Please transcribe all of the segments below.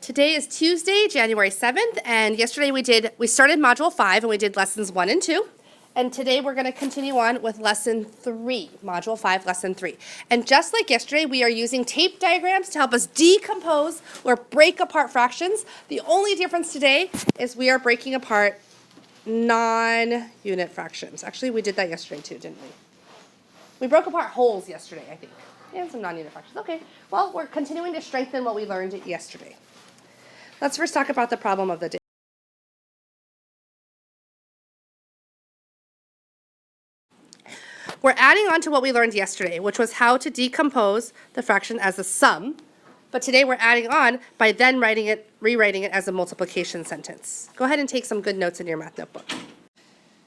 Today is Tuesday, January 7th, and yesterday we started Module 5 and we did Lessons 1 and 2. And today we're going to continue on with Lesson 3, Module 5, Lesson 3. And just like yesterday, we are using tape diagrams to help us decompose or break apart fractions. The only difference today is we are breaking apart non-unit fractions. Actually, we did that yesterday too, didn't we? We broke apart wholes yesterday, I think. And some non-unit fractions. Okay, well, we're continuing to strengthen what we learned yesterday. Let's first talk about the problem of the day. We're adding on to what we learned yesterday, which was how to decompose the fraction as a sum. But today we're adding on by then rewriting it as a multiplication sentence. Go ahead and take some good notes in your math notebook.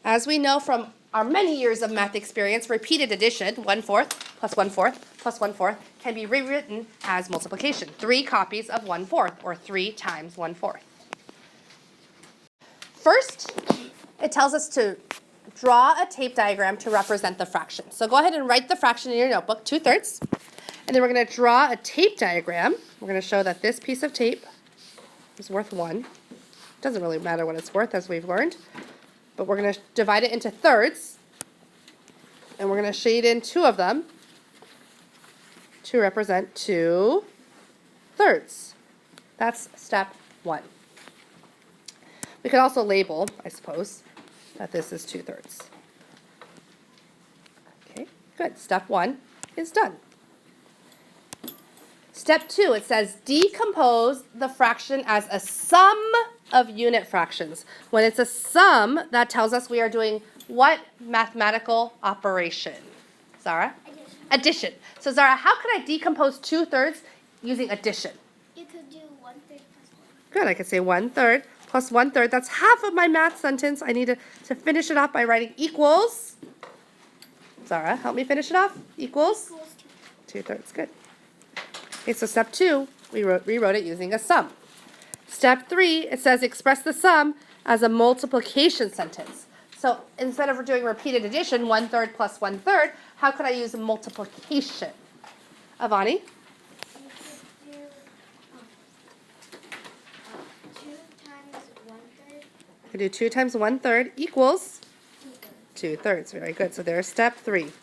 As we know from our many years of math experience, repeated addition, 1/4 plus 1/4 plus 1/4, can be rewritten as multiplication. 3 copies of 1/4, or 3 times 1/4. First, it tells us to draw a tape diagram to represent the fraction. So go ahead and write the fraction in your notebook, 2/3. And then we're going to draw a tape diagram. We're going to show that this piece of tape is worth 1. It doesn't really matter what it's worth, as we've learned. But we're going to divide it into thirds. And we're going to shade in 2 of them to represent 2 thirds. That's step 1. We could also label, I suppose, that this is 2/3. Okay, good. Step 1 is done. Step 2, it says decompose the fraction as a sum of unit fractions. When it's a sum, that tells us we are doing what mathematical operation? Zara? Addition. So Zara, how could I decompose 2/3 using addition? You could do 1/3 plus 1. Good, I could say 1/3 plus 1/3. That's half of my math sentence. I need to finish it off by writing equals. Zara, help me finish it off. Equals? 2/3, good. Okay, so step 2, we rewrote it using a sum. Step 3, it says express the sum as a multiplication sentence. So instead of doing repeated addition, 1/3 plus 1/3, how could I use multiplication? Avani? I could do 2 times 1/3 equals 2/3. Very good. So there's step 3.